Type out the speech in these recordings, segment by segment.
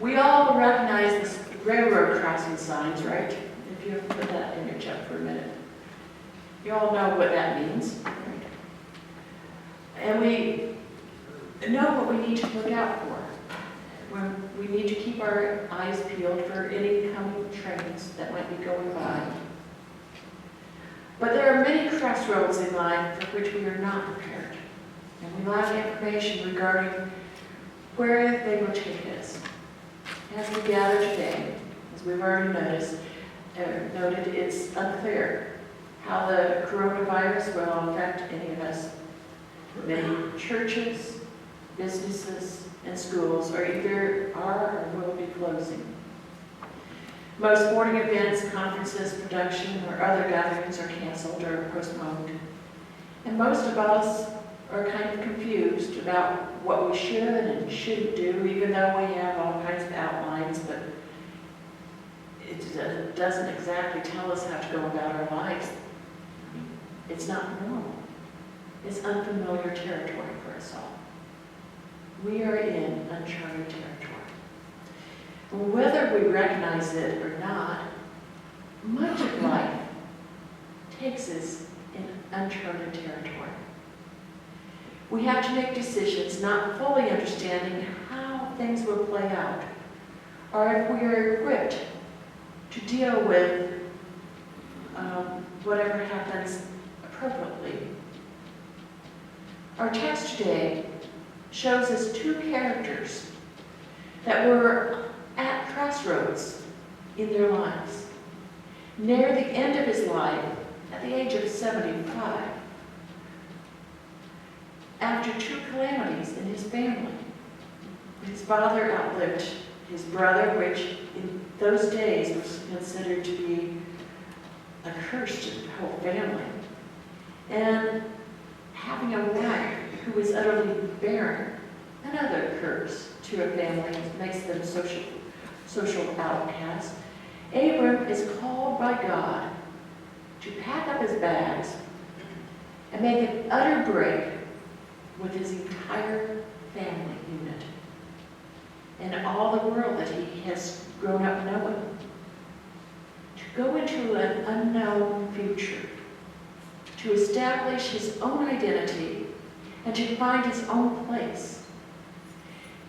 We all recognize the railroad crossing signs, right? If you put that image up for a minute. You all know what that means, right? And we know what we need to look out for. We need to keep our eyes peeled for any coming trains that might be going by. But there are many crossroads in life for which we are not prepared, and we lack information regarding where they will take us. As we gather today, as we've already noted, it's unclear how the coronavirus will affect any of us. Many churches, businesses, and schools are either or will be closing. Most sporting events, conferences, production, or other gatherings are canceled or postponed. And most of us are kind of confused about what we should and shouldn't do, even though we have all kinds of outlines, but it doesn't exactly tell us how to go about our lives. It's not normal. It's unfamiliar territory for us all. We are in uncharted territory. Whether we recognize it or not, much of life takes us in uncharted territory. We have to make decisions not fully understanding how things will play out, or if we are equipped to deal with whatever happens appropriately. Our text today shows us two characters that were at crossroads in their lives. Near the end of his life, at the age of 75, after two calamities in his family. His father outlived his brother, which in those days was considered to be a curse to the whole family. And having a wife who was utterly barren, another curse to a family, makes them social outcasts. Abram is called by God to pack up his bags and make an utter break with his entire family unit and all the world that he has grown up knowing. To go into an unknown future, to establish his own identity, and to find his own place.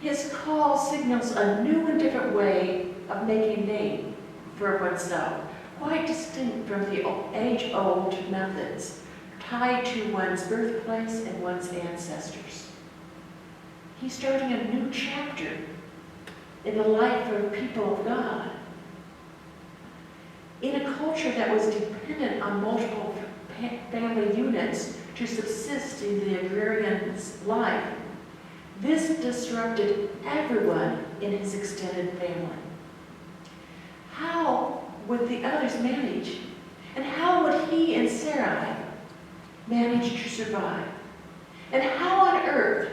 His call signals a new and different way of making a name for oneself, quite distinct from the age-old methods tied to one's birthplace and one's ancestors. He's starting a new chapter in the life of people of God. In a culture that was dependent on multiple family units to subsist in the agrarian's life, this disrupted everyone in his extended family. How would the others manage? And how would he and Sarai manage to survive? And how on earth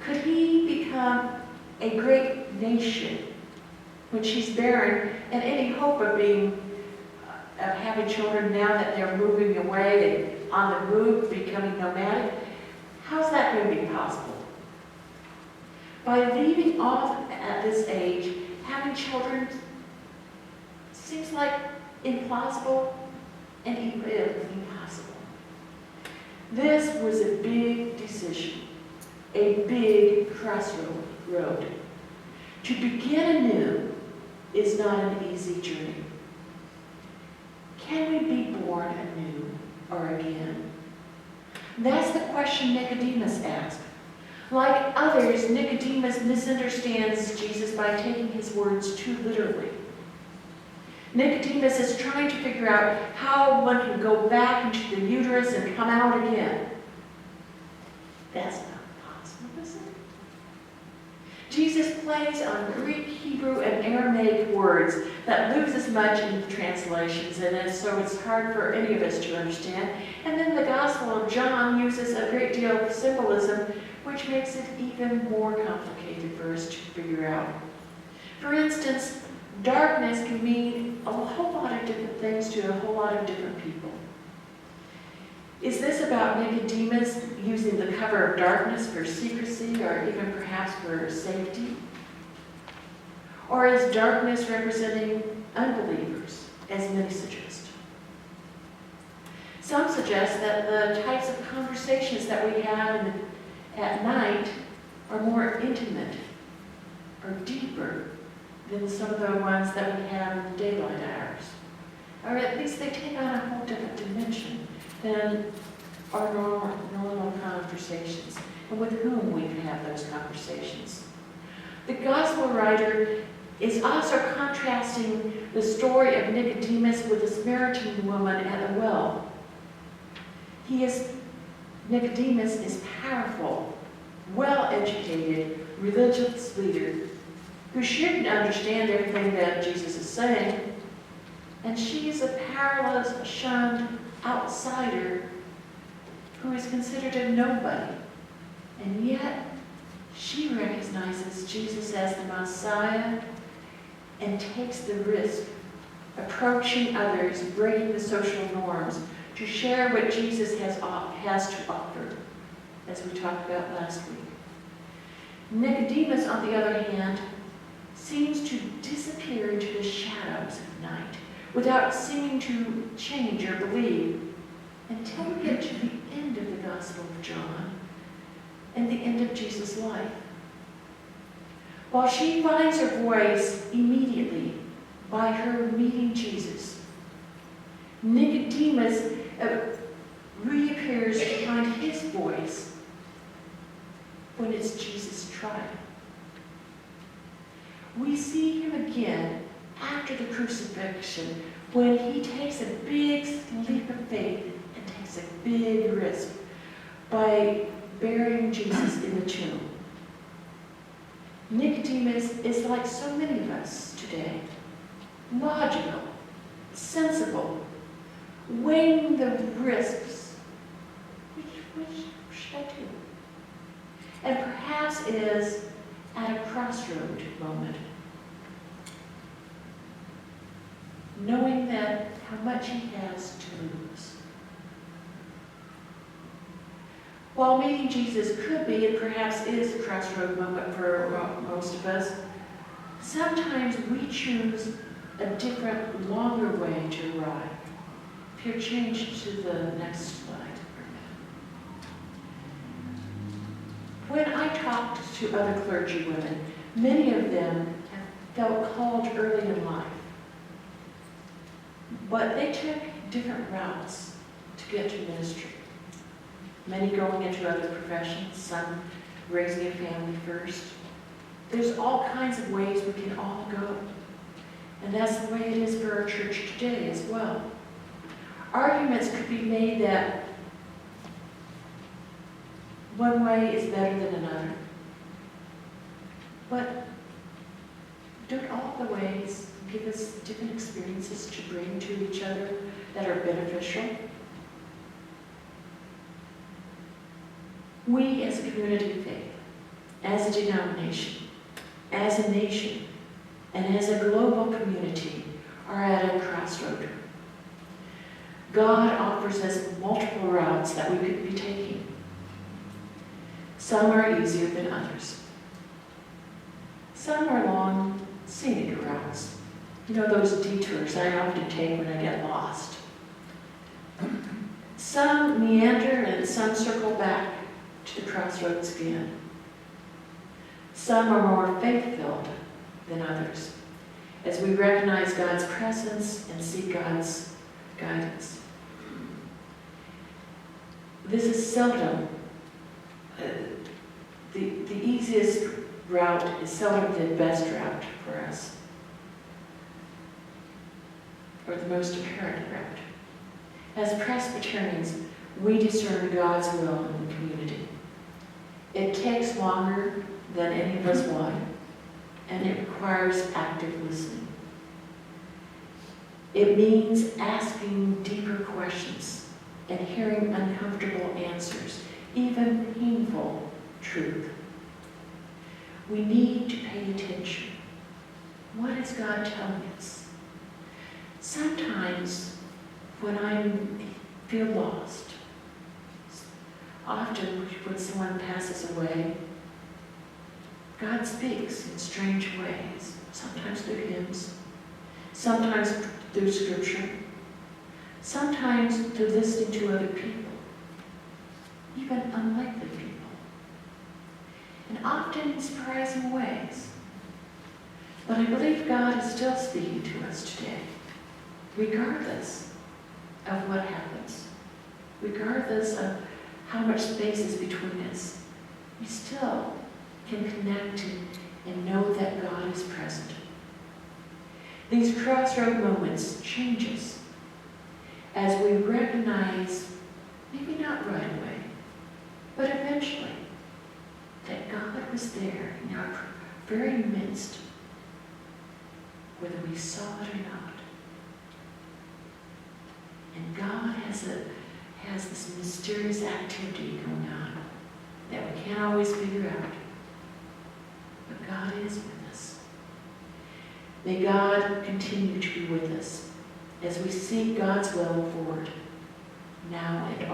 could he become a great nation when she's barren and any hope of having children now that they're moving away and on the move, becoming nomadic? How's that going to be possible? By leaving off at this age, having children seems like implausible and impossible. This was a big decision, a big crossroad. To begin anew is not an easy journey. Can we be born anew or again? That's the question Nicodemus asked. Like others, Nicodemus misunderstands Jesus by taking his words too literally. Nicodemus is trying to figure out how one can go back into the uterus and come out again. That's not possible, is it? Jesus plays on Greek, Hebrew, and Aramaic words that lose as much in translations, and so it's hard for any of us to understand. And then the Gospel of John uses a great deal of symbolism, which makes it even more complicated for us to figure out. For instance, darkness can mean a whole lot of different things to a whole lot of different people. Is this about Nicodemus using the cover of darkness for secrecy or even perhaps for safety? Or is darkness representing unbelievers, as many suggest? Some suggest that the types of conversations that we have at night are more intimate or deeper than some of the ones that we have in daylight hours. Or at least they take on a whole different dimension than our normal conversations, and with whom we can have those conversations. The gospel writer is also contrasting the story of Nicodemus with the Samaritan woman at the well. Nicodemus is powerful, well-educated, religious leader who shouldn't understand everything that Jesus is saying. And she is a powerless, shunned outsider who is considered a nobody. And yet, she recognizes Jesus as the Messiah and takes the risk, approaching others, breaking the social norms, to share what Jesus has to offer, as we talked about last week. Nicodemus, on the other hand, seems to disappear into the shadows of night without seeming to change or believe until we get to the end of the Gospel of John and the end of Jesus' life. While she finds her voice immediately by her meeting Jesus, Nicodemus reappears to find his voice when it's Jesus' trial. We see him again after the crucifixion when he takes a big leap of faith and takes a big risk by burying Jesus in the tomb. Nicodemus is like so many of us today, logical, sensible, weighing the risks. Which should I do? And perhaps is at a crossroad moment, knowing that how much he has to lose. While meeting Jesus could be, and perhaps is, a crossroad moment for most of us, sometimes we choose a different, longer way to arrive. If you change to the next slide. When I talked to other clergy women, many of them have felt called early in life, but they took different routes to get to ministry. Many going into other professions, some raising a family first. There's all kinds of ways we can all go. And that's the way it is for our church today as well. Arguments could be made that one way is better than another. But don't all the ways give us different experiences to bring to each other that are beneficial? We as a community of faith, as a denomination, as a nation, and as a global community are at a crossroad. God offers us multiple routes that we could be taking. Some are easier than others. Some are long, scenic routes. You know, those detours I often take when I get lost. Some meander and some circle back to the crossroads again. Some are more faith-filled than others, as we recognize God's presence and seek God's guidance. This is seldom, the easiest route is seldom the best route for us, or the most apparent route. As Presbyterians, we discern God's will in the community. It takes longer than any of us want, and it requires active listening. It means asking deeper questions and hearing uncomfortable answers, even painful truth. We need to pay attention. What is God telling us? Sometimes when I feel lost, often when someone passes away, God speaks in strange ways. Sometimes sometimes through Scripture, sometimes through listening to other people, even unlikely people, and often in surprising ways. But I believe God is still speaking to us today, regardless of what happens, regardless of how much space is between us. We still can connect and know that God is present. These crossroad moments change us as we recognize, maybe not right away, but eventually, that God was there in our very midst, whether we saw it or not. And God has this mysterious activity going on that we can't always figure out. But God is with us. May God continue to be with us as we seek God's will forward, now and